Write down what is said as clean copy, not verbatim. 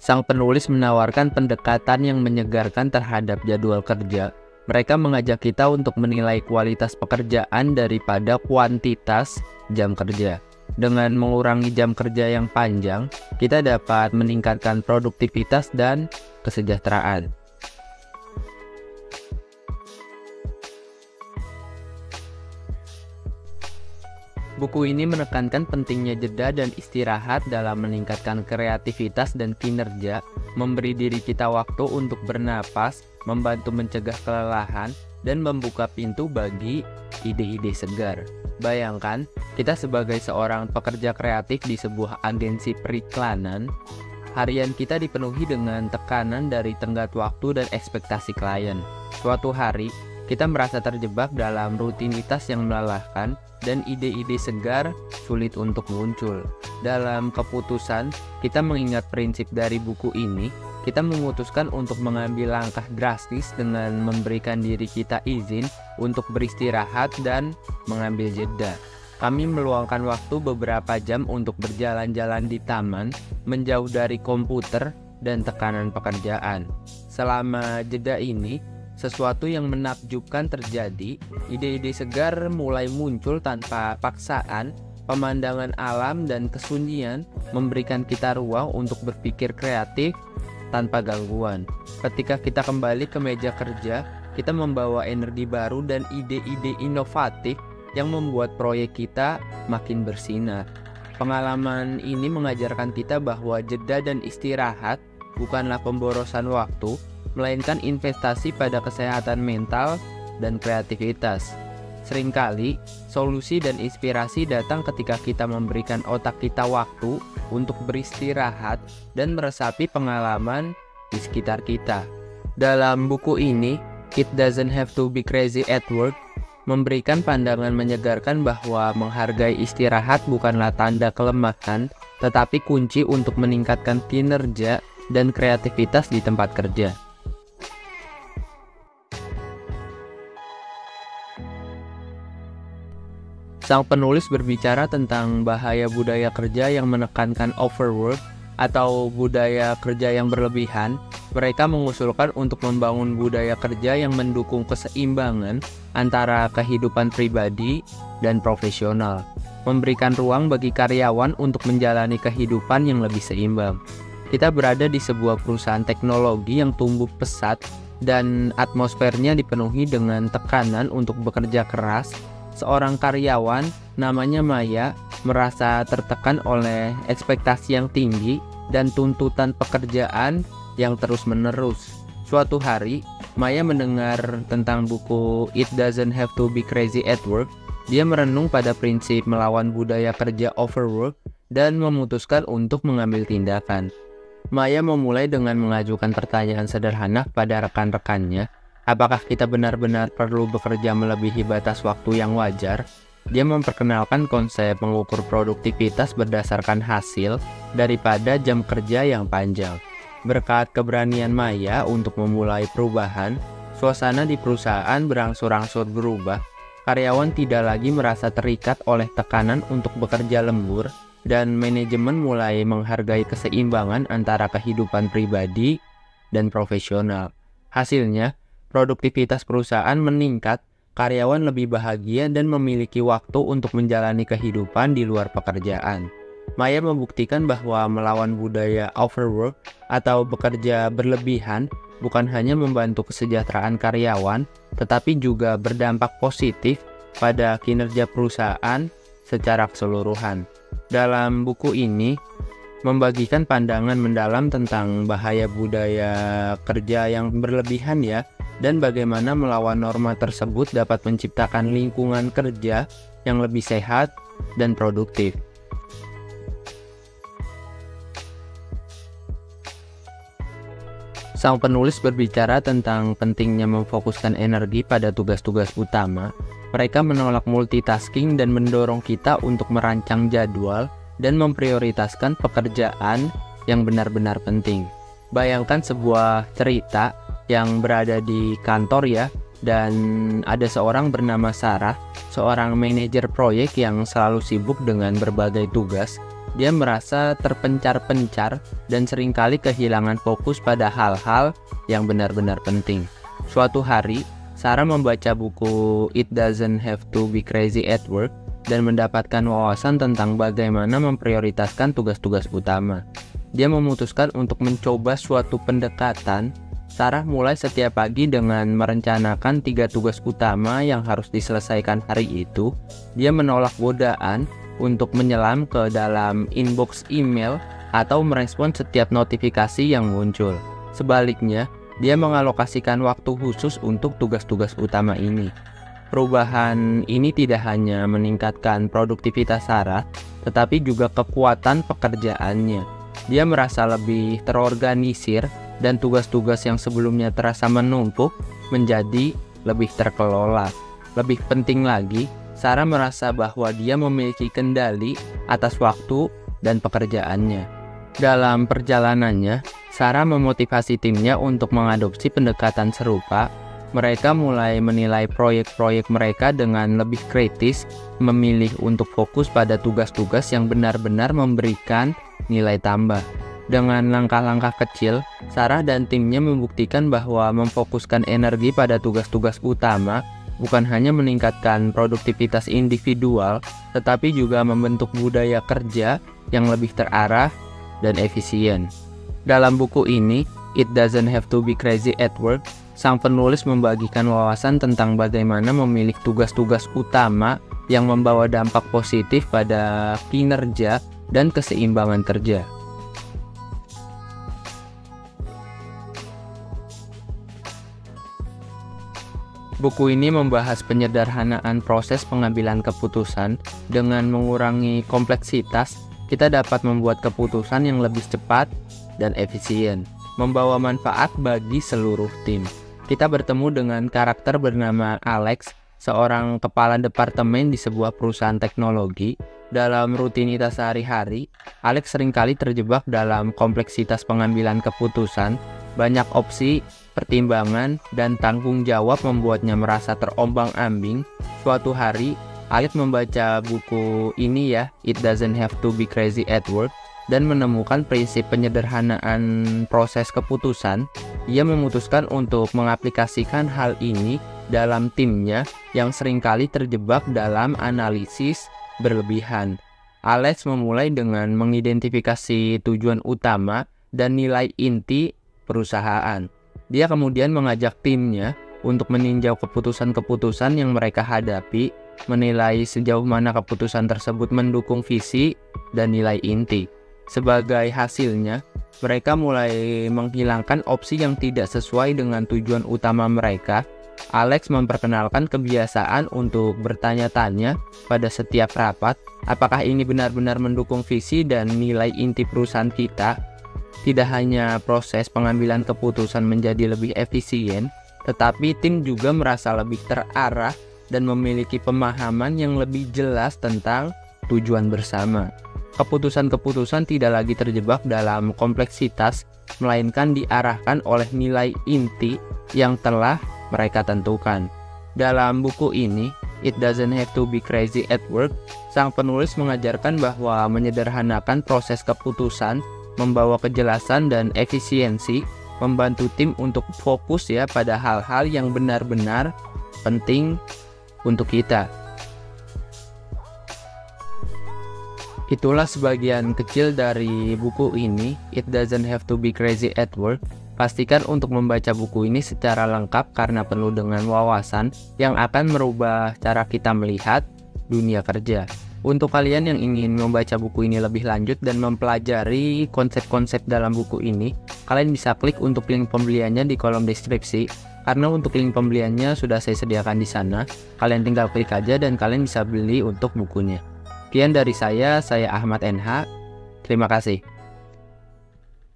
Sang penulis menawarkan pendekatan yang menyegarkan terhadap jadwal kerja. Mereka mengajak kita untuk menilai kualitas pekerjaan daripada kuantitas jam kerja. Dengan mengurangi jam kerja yang panjang, kita dapat meningkatkan produktivitas dan kesejahteraan. Buku ini menekankan pentingnya jeda dan istirahat dalam meningkatkan kreativitas dan kinerja, memberi diri kita waktu untuk bernapas, membantu mencegah kelelahan, dan membuka pintu bagi ide-ide segar. Bayangkan, kita sebagai seorang pekerja kreatif di sebuah agensi periklanan, harian kita dipenuhi dengan tekanan dari tenggat waktu dan ekspektasi klien. Suatu hari, kita merasa terjebak dalam rutinitas yang melelahkan dan ide-ide segar sulit untuk muncul. Dalam keputusan, kita mengingat prinsip dari buku ini, kita memutuskan untuk mengambil langkah drastis dengan memberikan diri kita izin untuk beristirahat dan mengambil jeda. Kami meluangkan waktu beberapa jam untuk berjalan-jalan di taman, menjauh dari komputer dan tekanan pekerjaan. Selama jeda ini, sesuatu yang menakjubkan terjadi, ide-ide segar mulai muncul tanpa paksaan, pemandangan alam dan kesunyian memberikan kita ruang untuk berpikir kreatif tanpa gangguan. Ketika kita kembali ke meja kerja, kita membawa energi baru dan ide-ide inovatif yang membuat proyek kita makin bersinar. Pengalaman ini mengajarkan kita bahwa jeda dan istirahat bukanlah pemborosan waktu, melainkan investasi pada kesehatan mental dan kreativitas. Seringkali, solusi dan inspirasi datang ketika kita memberikan otak kita waktu untuk beristirahat dan meresapi pengalaman di sekitar kita. Dalam buku ini, It Doesn't Have to Be Crazy at Work memberikan pandangan menyegarkan bahwa menghargai istirahat bukanlah tanda kelemahan, tetapi kunci untuk meningkatkan kinerja dan kreativitas di tempat kerja. Sang penulis berbicara tentang bahaya budaya kerja yang menekankan overwork atau budaya kerja yang berlebihan. Mereka mengusulkan untuk membangun budaya kerja yang mendukung keseimbangan antara kehidupan pribadi dan profesional, memberikan ruang bagi karyawan untuk menjalani kehidupan yang lebih seimbang. Kita berada di sebuah perusahaan teknologi yang tumbuh pesat dan atmosfernya dipenuhi dengan tekanan untuk bekerja keras. Seorang karyawan, namanya Maya, merasa tertekan oleh ekspektasi yang tinggi dan tuntutan pekerjaan yang terus-menerus. Suatu hari, Maya mendengar tentang buku It Doesn't Have to Be Crazy at Work. Dia merenung pada prinsip melawan budaya kerja overwork dan memutuskan untuk mengambil tindakan. Maya memulai dengan mengajukan pertanyaan sederhana pada rekan-rekannya. Apakah kita benar-benar perlu bekerja melebihi batas waktu yang wajar? Dia memperkenalkan konsep mengukur produktivitas berdasarkan hasil daripada jam kerja yang panjang. Berkat keberanian Maya untuk memulai perubahan, suasana di perusahaan berangsur-angsur berubah. Karyawan tidak lagi merasa terikat oleh tekanan untuk bekerja lembur, dan manajemen mulai menghargai keseimbangan antara kehidupan pribadi dan profesional. Hasilnya, produktivitas perusahaan meningkat, karyawan lebih bahagia dan memiliki waktu untuk menjalani kehidupan di luar pekerjaan. Maya membuktikan bahwa melawan budaya overwork atau bekerja berlebihan bukan hanya membantu kesejahteraan karyawan, tetapi juga berdampak positif pada kinerja perusahaan secara keseluruhan. Dalam buku ini, membagikan pandangan mendalam tentang bahaya budaya kerja yang berlebihan dan bagaimana melawan norma tersebut dapat menciptakan lingkungan kerja yang lebih sehat dan produktif. Sang penulis berbicara tentang pentingnya memfokuskan energi pada tugas-tugas utama. Mereka menolak multitasking dan mendorong kita untuk merancang jadwal dan memprioritaskan pekerjaan yang benar-benar penting. Bayangkan sebuah cerita yang berada di kantor dan ada seorang bernama Sarah, seorang manajer proyek yang selalu sibuk dengan berbagai tugas. dia merasa terpencar-pencar dan seringkali kehilangan fokus pada hal-hal yang benar-benar penting. Suatu hari, Sarah membaca buku It Doesn't Have to Be Crazy at Work dan mendapatkan wawasan tentang bagaimana memprioritaskan tugas-tugas utama. Dia memutuskan untuk mencoba suatu pendekatan. Sarah mulai setiap pagi dengan merencanakan 3 tugas utama yang harus diselesaikan hari itu. Dia menolak godaan untuk menyelam ke dalam inbox email atau merespon setiap notifikasi yang muncul. Sebaliknya, dia mengalokasikan waktu khusus untuk tugas-tugas utama ini. Perubahan ini tidak hanya meningkatkan produktivitas Sarah, tetapi juga kekuatan pekerjaannya. Dia merasa lebih terorganisir dan tugas-tugas yang sebelumnya terasa menumpuk menjadi lebih terkelola. Lebih penting lagi, Sarah merasa bahwa dia memiliki kendali atas waktu dan pekerjaannya. Dalam perjalanannya, Sarah memotivasi timnya untuk mengadopsi pendekatan serupa. Mereka mulai menilai proyek-proyek mereka dengan lebih kritis, memilih untuk fokus pada tugas-tugas yang benar-benar memberikan nilai tambah. Dengan langkah-langkah kecil, Sarah dan timnya membuktikan bahwa memfokuskan energi pada tugas-tugas utama bukan hanya meningkatkan produktivitas individual, tetapi juga membentuk budaya kerja yang lebih terarah dan efisien. Dalam buku ini, It Doesn't Have to Be Crazy at Work, sang penulis membagikan wawasan tentang bagaimana memilih tugas-tugas utama yang membawa dampak positif pada kinerja dan keseimbangan kerja. Buku ini membahas penyederhanaan proses pengambilan keputusan. Dengan mengurangi kompleksitas, kita dapat membuat keputusan yang lebih cepat dan efisien, membawa manfaat bagi seluruh tim. Kita bertemu dengan karakter bernama Alex, seorang kepala departemen di sebuah perusahaan teknologi. Dalam rutinitas sehari-hari, Alex seringkali terjebak dalam kompleksitas pengambilan keputusan. Banyak opsi, pertimbangan, dan tanggung jawab membuatnya merasa terombang-ambing. Suatu hari, Alex membaca buku ini It Doesn't Have to Be Crazy at Work, dan menemukan prinsip penyederhanaan proses keputusan. Ia memutuskan untuk mengaplikasikan hal ini dalam timnya yang seringkali terjebak dalam analisis berlebihan. Alex memulai dengan mengidentifikasi tujuan utama dan nilai inti perusahaan. Dia kemudian mengajak timnya untuk meninjau keputusan-keputusan yang mereka hadapi, menilai sejauh mana keputusan tersebut mendukung visi dan nilai inti. Sebagai hasilnya, mereka mulai menghilangkan opsi yang tidak sesuai dengan tujuan utama mereka. Alex memperkenalkan kebiasaan untuk bertanya-tanya pada setiap rapat, apakah ini benar-benar mendukung visi dan nilai inti perusahaan kita. Tidak hanya proses pengambilan keputusan menjadi lebih efisien, tetapi tim juga merasa lebih terarah dan memiliki pemahaman yang lebih jelas tentang tujuan bersama. Keputusan-keputusan tidak lagi terjebak dalam kompleksitas, melainkan diarahkan oleh nilai inti yang telah mereka tentukan. Dalam buku ini, It Doesn't Have to Be Crazy at Work, sang penulis mengajarkan bahwa menyederhanakan proses keputusan membawa kejelasan dan efisiensi, membantu tim untuk fokus pada hal-hal yang benar-benar penting untuk kita. Itulah sebagian kecil dari buku ini, It Doesn't Have to Be Crazy at Work. Pastikan untuk membaca buku ini secara lengkap karena penuh dengan wawasan yang akan merubah cara kita melihat dunia kerja. Untuk kalian yang ingin membaca buku ini lebih lanjut dan mempelajari konsep-konsep dalam buku ini, kalian bisa klik untuk link pembeliannya di kolom deskripsi. Karena untuk link pembeliannya sudah saya sediakan di sana, kalian tinggal klik aja dan kalian bisa beli untuk bukunya. Sekian dari saya Ahmad NH. Terima kasih.